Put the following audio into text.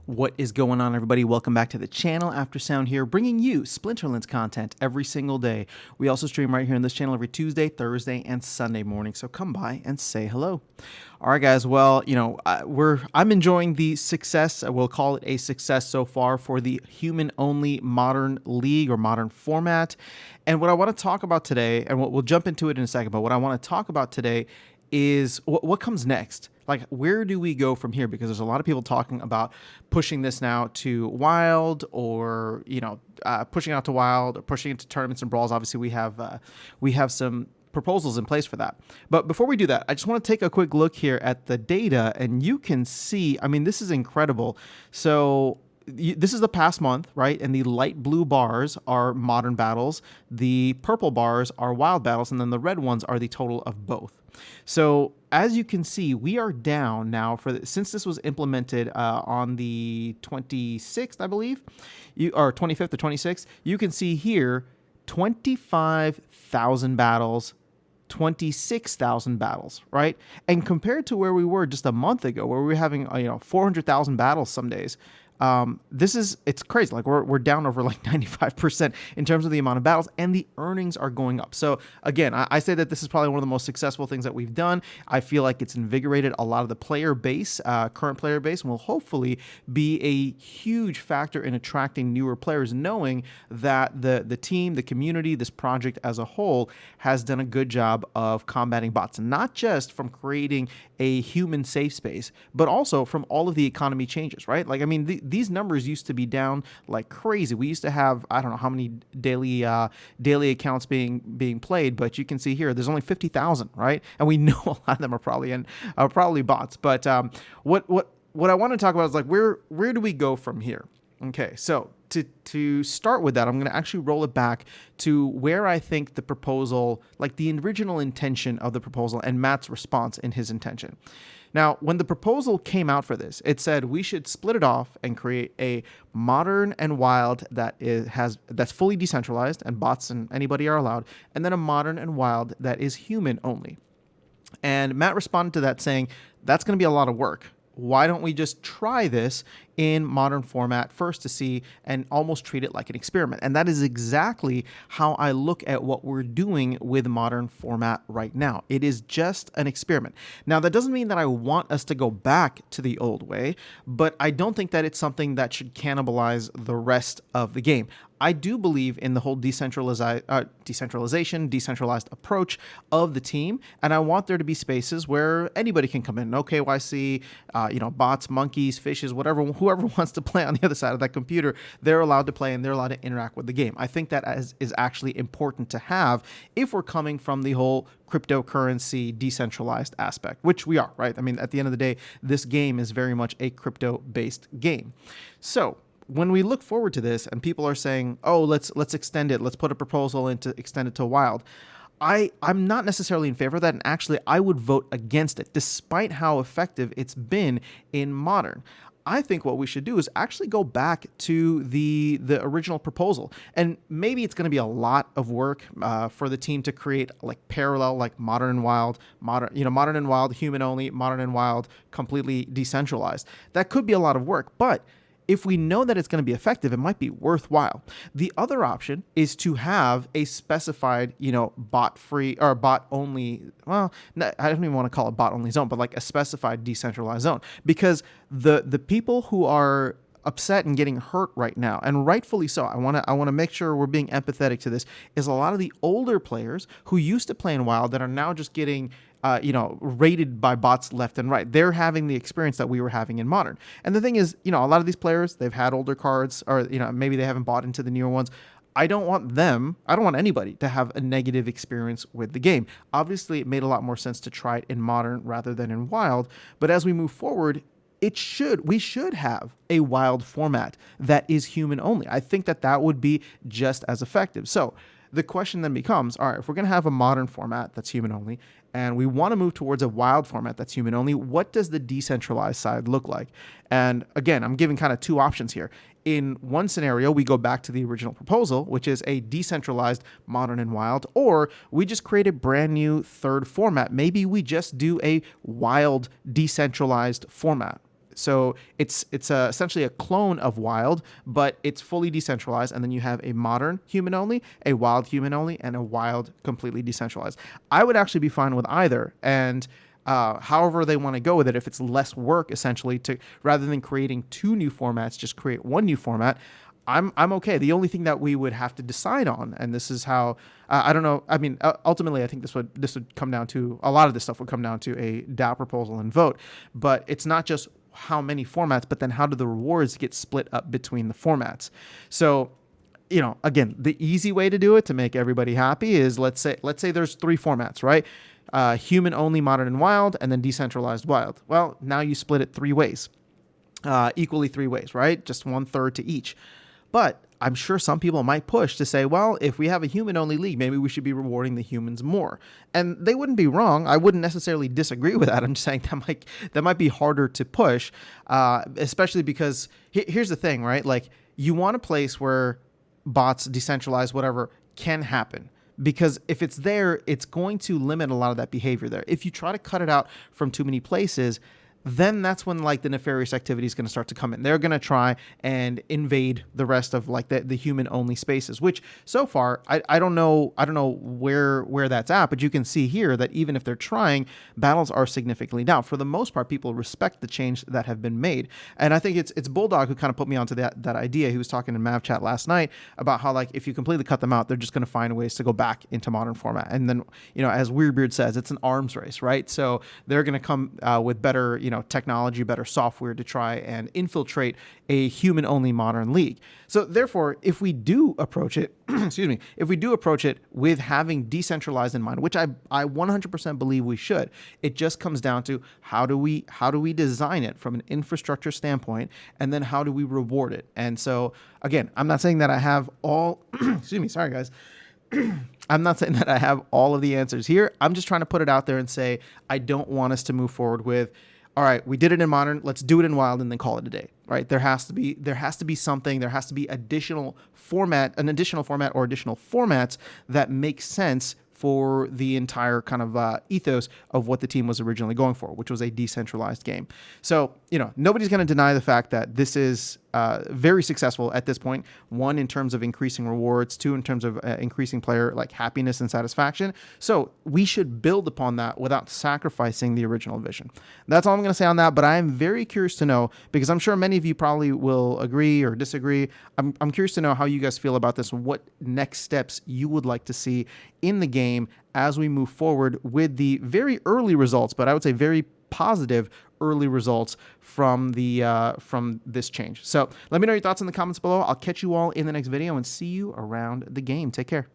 What is going on, everybody? Welcome back to the channel. Aftersound here, bringing you Splinterlands content every single day. We also stream right here on this channel every Tuesday, Thursday, and Sunday morning, so come by and say hello. All right, guys. Well, I'm enjoying the success. I will call it a success so far for the human-only modern league or modern format. And what I want to talk about today, and we'll jump into it in a second, but what I want to talk about today is what comes next. Like, where do we go from here? Because there's a lot of people talking about pushing this now to Wild, or pushing it out to Wild, or pushing it to tournaments and brawls. Obviously, we have some proposals in place for that. But before we do that, I just want to take a quick look here at the data, and you can see, I mean, this is incredible. So this is the past month, right? And the light blue bars are modern battles, the purple bars are wild battles, and then the red ones are the total of both. So as you can see, we are down now since this was implemented on the 26th, I believe, or 25th or 26th. You can see here 25,000 battles, 26,000 battles, right? And compared to where we were just a month ago, where we were having 400,000 battles some days, it's crazy. Like we're down over like 95% in terms of the amount of battles, and the earnings are going up. So again, I say that this is probably one of the most successful things that we've done. I feel like it's invigorated a lot of the player base, current player base, and will hopefully be a huge factor in attracting newer players, knowing that the team, the community, this project as a whole has done a good job of combating bots, not just from creating a human safe space, but also from all of the economy changes, right? Like, I mean, these numbers used to be down like crazy. We used to have, I don't know how many daily accounts being played, but you can see here there's only 50,000, right? And we know a lot of them are probably bots. But what I want to talk about is like where do we go from here? Okay, so to start with that, I'm going to actually roll it back to where I think the proposal, like the original intention of the proposal, and Matt's response in his intention. Now, when the proposal came out for this, it said we should split it off and create a modern and wild that's fully decentralized and bots and anybody are allowed, and then a modern and wild that is human only. And Matt responded to that saying, that's going to be a lot of work. Why don't we just try this in modern format first to see and almost treat it like an experiment? And that is exactly how I look at what we're doing with modern format right now. It is just an experiment. Now, that doesn't mean that I want us to go back to the old way, but I don't think that it's something that should cannibalize the rest of the game. I do believe in the whole decentralized decentralized approach of the team, and I want there to be spaces where anybody can come in. No KYC, bots, monkeys, fishes, whoever wants to play on the other side of that computer, they're allowed to play and they're allowed to interact with the game. I think that is actually important to have if we're coming from the whole cryptocurrency decentralized aspect, which we are, right? I mean, at the end of the day, this game is very much a crypto-based game. So when we look forward to this and people are saying, oh, let's extend it, let's put a proposal in to extend it to Wild, I'm not necessarily in favor of that, and actually I would vote against it, despite how effective it's been in Modern. I think what we should do is actually go back to the original proposal, and maybe it's going to be a lot of work for the team to create like parallel, like Modern and Wild, Modern and Wild human only, Modern and Wild completely decentralized. That could be a lot of work, but if we know that it's going to be effective, it might be worthwhile. The other option is to have a specified, bot free or bot only. Well, I don't even want to call it bot only zone, but like a specified decentralized zone, because the people who are upset and getting hurt right now, and rightfully so, I want to make sure we're being empathetic to this, is a lot of the older players who used to play in Wild that are now just getting rated by bots left and right. They're having the experience that we were having in Modern. And the thing is, a lot of these players, they've had older cards, or maybe they haven't bought into the newer ones. I don't want anybody to have a negative experience with the game. Obviously, it made a lot more sense to try it in Modern rather than in Wild, but as we move forward, we should have a Wild format that is human only. I think that would be just as effective. So the question then becomes, all right, if we're going to have a Modern format that's human only, and we want to move towards a Wild format that's human only, what does the decentralized side look like? And again, I'm giving kind of two options here. In one scenario, we go back to the original proposal, which is a decentralized Modern and Wild, or we just create a brand new third format. Maybe we just do a Wild decentralized format. So it's essentially a clone of Wild, but it's fully decentralized. And then you have a modern human only, a wild human only, and a wild completely decentralized. I would actually be fine with either. And however they want to go with it, if it's less work essentially to rather than creating two new formats, just create one new format. I'm okay. The only thing that we would have to decide on, and this is how I don't know. I mean, ultimately, I think this would come down to a lot of this stuff would come down to a DAO proposal and vote. But it's not just how many formats, but then how do the rewards get split up between the formats? So, again, the easy way to do it to make everybody happy is let's say there's three formats, right? Human only, modern, and wild, and then decentralized wild. Well, now you split it three ways, equally three ways, right? Just 1/3 to each. But I'm sure some people might push to say, well, if we have a human-only league, maybe we should be rewarding the humans more. And they wouldn't be wrong. I wouldn't necessarily disagree with that. I'm just saying that might be harder to push, especially because here's the thing, right? Like, you want a place where bots, decentralized, whatever, can happen. Because if it's there, it's going to limit a lot of that behavior there. If you try to cut it out from too many places, then that's when like the nefarious activity is going to start to come in. They're going to try and invade the rest of like the human only spaces, which so far I don't know where that's at, but you can see here that even if they're trying, battles are significantly down. For the most part, people respect the change that have been made, and I think it's Bulldog who kind of put me onto that idea. He was talking in Mav Chat last night about how like if you completely cut them out, they're just going to find ways to go back into modern format, and then as Weirdbeard says, it's an arms race, right? So they're going to come with better technology, better software to try and infiltrate a human-only modern league. So therefore, if we do approach it, if we do approach it with having decentralized in mind, which I 100% believe we should, it just comes down to how do we design it from an infrastructure standpoint, and then how do we reward it? And so again, I'm not saying that I have all, sorry guys. I'm not saying that I have all of the answers here. I'm just trying to put it out there and say, I don't want us to move forward with, all right, we did it in modern, let's do it in wild and then call it a day, right? There has to be something, there has to be an additional format or additional formats that make sense for the entire kind of ethos of what the team was originally going for, which was a decentralized game. So, nobody's going to deny the fact that this is very successful at this point. One, in terms of increasing rewards. Two, in terms of increasing player like happiness and satisfaction. So we should build upon that without sacrificing the original vision. That's all I'm going to say on that, but I am very curious to know, because I'm sure many of you probably will agree or disagree. I'm curious to know how you guys feel about this, what next steps you would like to see in the game as we move forward with the very early results, but I would say very positive early results from this change. So let me know your thoughts in the comments below. I'll catch you all in the next video and see you around the game. Take care.